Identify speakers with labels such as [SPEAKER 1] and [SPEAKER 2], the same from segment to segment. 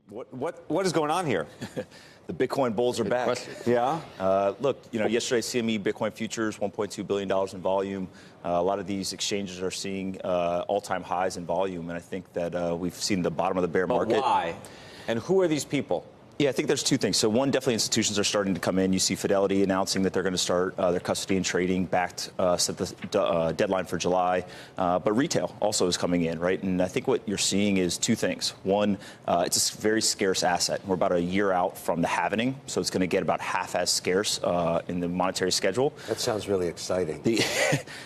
[SPEAKER 1] What is going on here?
[SPEAKER 2] The Bitcoin bulls are back.
[SPEAKER 1] Yeah.
[SPEAKER 2] Look, yesterday CME Bitcoin futures, $1.2 billion in volume. A lot of these exchanges are seeing all-time highs in volume, and I think that we've seen the bottom of the bear market.
[SPEAKER 1] But why? And who are these people?
[SPEAKER 2] Yeah, I think there's two things. So one, definitely institutions are starting to come in. You see Fidelity announcing that they're going to start their custody and trading backed, set the deadline for July. But retail also is coming in, right? And I think what you're seeing is two things. One, it's a very scarce asset. We're about a year out from the halvening, so it's going to get about half as scarce in the monetary schedule.
[SPEAKER 3] That sounds really exciting.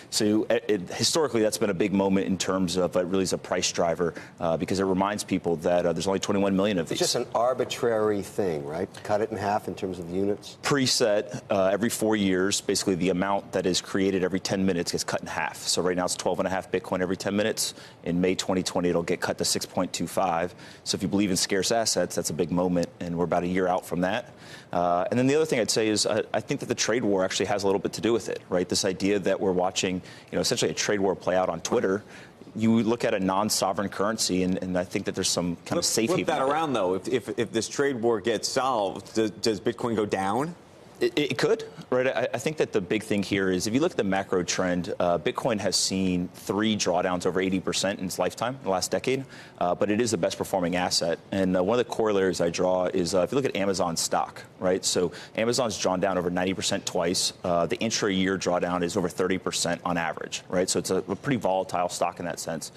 [SPEAKER 2] Historically, that's been a big moment in terms of it really is a price driver because it reminds people that there's only 21 million of these.
[SPEAKER 3] It's just an arbitrary thing, right? Cut it in half in terms of units?
[SPEAKER 2] Preset every 4 years, basically the amount that is created every 10 minutes gets cut in half. So right now it's 12.5 Bitcoin every 10 minutes. In May 2020, it'll get cut to 6.25. So if you believe in scarce assets, that's a big moment, and we're about a year out from that. And then the other thing I'd say is I think that the trade war actually has a little bit to do with it, right? This idea that we're watching, essentially a trade war play out on Twitter. You look at a non-sovereign currency, and I think that there's some kind of safe haven.
[SPEAKER 1] Flip that around, though. If this trade war gets solved, does Bitcoin go down?
[SPEAKER 2] It could, right? I think that the big thing here is if you look at the macro trend, Bitcoin has seen 3 drawdowns over 80% in its lifetime, in the last decade, but it is the best performing asset. And one of the corollaries I draw is if you look at Amazon stock, right? So Amazon's drawn down over 90% twice. The intra-year drawdown is over 30% on average, right? So it's a pretty volatile stock in that sense.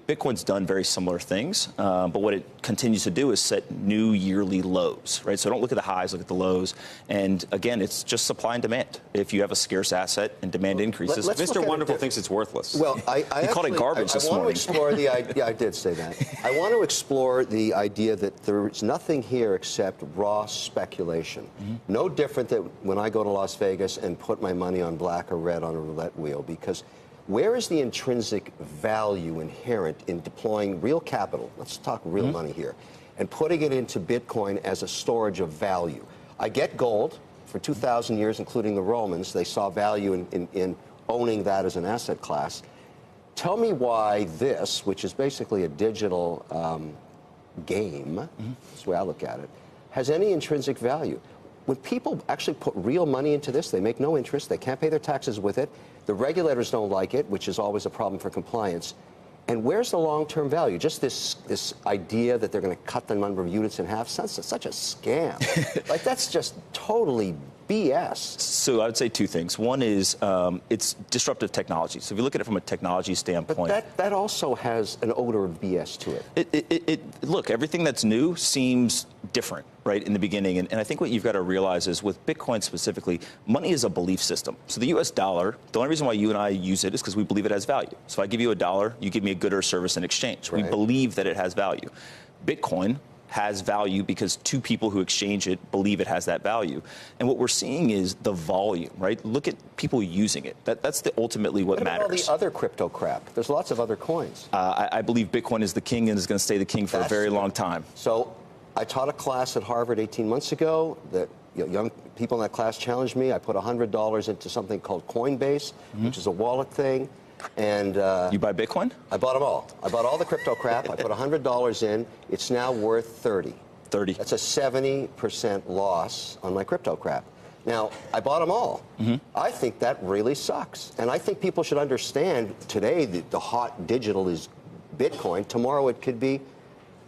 [SPEAKER 2] Bitcoin's done very similar things, but what it continues to do is set new yearly lows, right? So don't look at the highs, look at the lows. And again, it's just supply and demand. If you have a scarce asset and demand increases.
[SPEAKER 1] Mr. Wonderful thinks it's worthless.
[SPEAKER 3] Well,
[SPEAKER 2] He called it garbage this morning.
[SPEAKER 3] I want to explore the idea. Yeah, I did say that. I want to explore the idea that there's nothing here except raw speculation. No different than when I go to Las Vegas and put my money on black or red on a roulette wheel, because where is the intrinsic value inherent in deploying real capital? Let's talk real money here, and putting it into Bitcoin as a storage of value. I get gold. For 2,000 years, including the Romans, they saw value in owning that as an asset class. Tell me why this, which is basically a digital game, that's the way I look at it, has any intrinsic value. When people actually put real money into this, they make no interest, they can't pay their taxes with it, the regulators don't like it, which is always a problem for compliance. And where's the long-term value? Just this idea that they're going to cut the number of units in half, sounds such a scam. Like, that's just totally BS.
[SPEAKER 2] So I would say two things. One is it's disruptive technology. So if you look at it from a technology standpoint.
[SPEAKER 3] But that also has an odor of BS to it.
[SPEAKER 2] Look, everything that's new seems different, right, in the beginning. And I think what you've got to realize is with Bitcoin specifically, money is a belief system. So the U.S. dollar, the only reason why you and I use it is because we believe it has value. So if I give you $1, you give me a good or service in exchange. Right. We believe that it has value. Bitcoin has value because two people who exchange it believe it has that value. And what we're seeing is the volume, right? Look at people using it. That's ultimately what matters.
[SPEAKER 3] What about all the other crypto crap? There's lots of other coins.
[SPEAKER 2] I believe Bitcoin is the king and is going to stay the king for a very long time.
[SPEAKER 3] So I taught a class at Harvard 18 months ago that young people in that class challenged me. I put $100 into something called Coinbase, which is a wallet thing. And
[SPEAKER 2] you buy Bitcoin?
[SPEAKER 3] I bought them all. I bought all the crypto crap. I put $100 in. It's now worth 30.
[SPEAKER 2] 30.
[SPEAKER 3] That's a 70% loss on my crypto crap. Now, I bought them all. I think that really sucks. And I think people should understand today that the hot digital is Bitcoin. Tomorrow it could be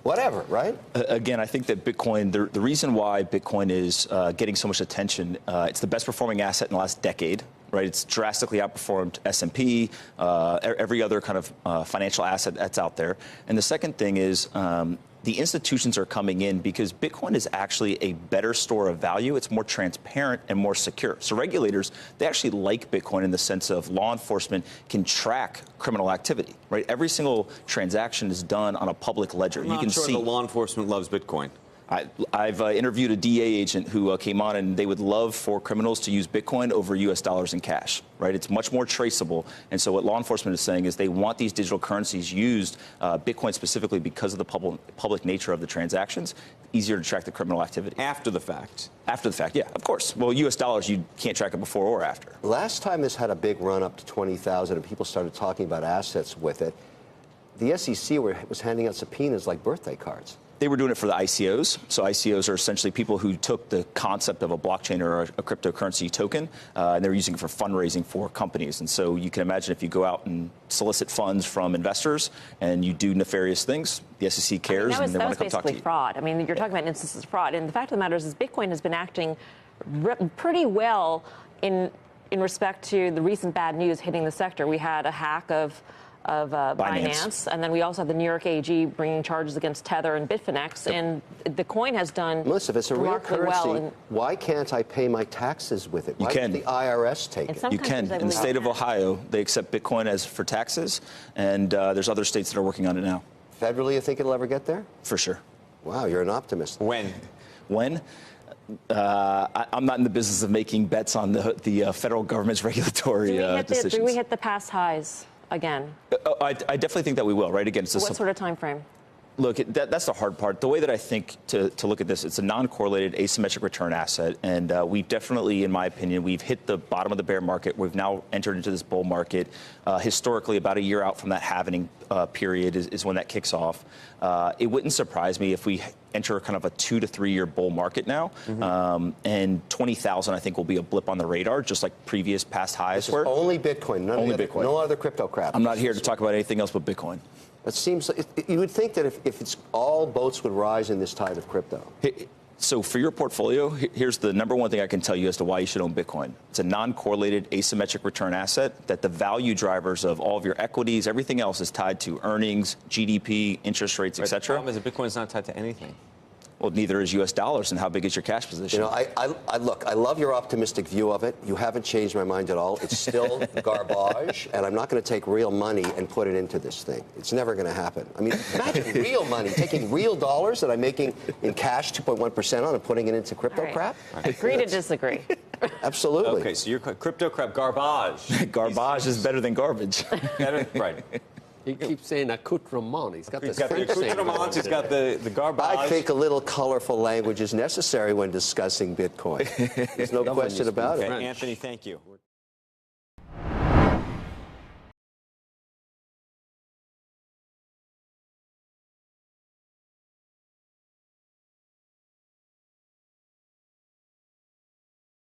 [SPEAKER 3] whatever, right?
[SPEAKER 2] Again, I think that Bitcoin, the reason why Bitcoin is getting so much attention, it's the best performing asset in the last decade. Right, it's drastically outperformed S&P, every other kind of financial asset that's out there. And the second thing is the institutions are coming in because Bitcoin is actually a better store of value. It's more transparent and more secure. So regulators, they actually like Bitcoin in the sense of law enforcement can track criminal activity. Right, every single transaction is done on a public ledger.
[SPEAKER 1] You can see the law enforcement loves Bitcoin.
[SPEAKER 2] I've interviewed a DA agent who came on, and they would love for criminals to use Bitcoin over U.S. dollars and cash, right? It's much more traceable. And so what law enforcement is saying is they want these digital currencies used, Bitcoin specifically, because of the public nature of the transactions, easier to track the criminal activity.
[SPEAKER 1] After the fact?
[SPEAKER 2] After the fact, yeah, of course. Well, U.S. dollars, you can't track it before or after.
[SPEAKER 3] Last time this had a big run up to 20,000 and people started talking about assets with it, the SEC was handing out subpoenas like birthday cards.
[SPEAKER 2] They were doing it for the ICOs. So ICOs are essentially people who took the concept of a blockchain or a cryptocurrency token, and they're using it for fundraising for companies. And so you can imagine if you go out and solicit funds from investors and you do nefarious things, the SEC cares and they want to come talk to you.
[SPEAKER 4] That was basically fraud. I mean, you're talking about instances of fraud. And the fact of the matter is Bitcoin has been acting pretty well in respect to the recent bad news hitting the sector. We had a hack of Binance, and then we also have the New York AG bringing charges against Tether and Bitfinex, and the coin has done
[SPEAKER 3] Melissa, if it's a real currency,
[SPEAKER 4] well.
[SPEAKER 3] Why can't I pay my taxes with it?
[SPEAKER 2] You
[SPEAKER 3] Why
[SPEAKER 2] can.
[SPEAKER 3] would the IRS take it?
[SPEAKER 2] You can. In the state of Ohio, they accept Bitcoin as for taxes, and there's other states that are working on it now.
[SPEAKER 3] Federally, you think it'll ever get there?
[SPEAKER 2] For sure.
[SPEAKER 3] Wow, you're an optimist.
[SPEAKER 1] When?
[SPEAKER 2] I'm not in the business of making bets on the federal government's regulatory decisions.
[SPEAKER 4] Do we hit the past highs again?
[SPEAKER 2] I definitely think that we will, right? Again, it's
[SPEAKER 4] What sort of time frame?
[SPEAKER 2] Look, that's the hard part. The way that I think to look at this, it's a non-correlated asymmetric return asset. And we've definitely, in my opinion, we've hit the bottom of the bear market. We've now entered into this bull market. Historically, about a year out from that halving period is when that kicks off. It wouldn't surprise me if we enter kind of a 2 to 3 year bull market now. And 20,000, I think, will be a blip on the radar, just like previous past highs were.
[SPEAKER 3] Only Bitcoin, Bitcoin. No other crypto crap.
[SPEAKER 2] I'm not here to talk about anything else but Bitcoin.
[SPEAKER 3] It seems you would think that if it's all boats would rise in this tide of crypto.
[SPEAKER 2] So for your portfolio, here's the number one thing I can tell you as to why you should own Bitcoin. It's a non-correlated asymmetric return asset that the value drivers of all of your equities, everything else is tied to earnings, GDP, interest rates, et cetera.
[SPEAKER 1] The problem is that Bitcoin's not tied to anything.
[SPEAKER 2] Well, neither is U.S. dollars, and how big is your cash position?
[SPEAKER 3] You know, I look, I love your optimistic view of it. You haven't changed my mind at all. It's still garbage, and I'm not going to take real money and put it into this thing. It's never going to happen. I mean, imagine real money, taking real dollars that I'm making in cash 2.1% on and putting it into crypto crap.
[SPEAKER 4] Agree to disagree.
[SPEAKER 3] Absolutely.
[SPEAKER 1] Okay, so your crypto crap garbage.
[SPEAKER 2] Garbage is better than garbage.
[SPEAKER 1] Right.
[SPEAKER 5] He keeps saying accoutrement. He's got
[SPEAKER 1] He's
[SPEAKER 5] this
[SPEAKER 1] got the
[SPEAKER 5] French saying.
[SPEAKER 1] accoutrement, he's got the garbage.
[SPEAKER 3] I think a little colorful language is necessary when discussing Bitcoin. There's no question about it.
[SPEAKER 1] Okay, Anthony, thank you.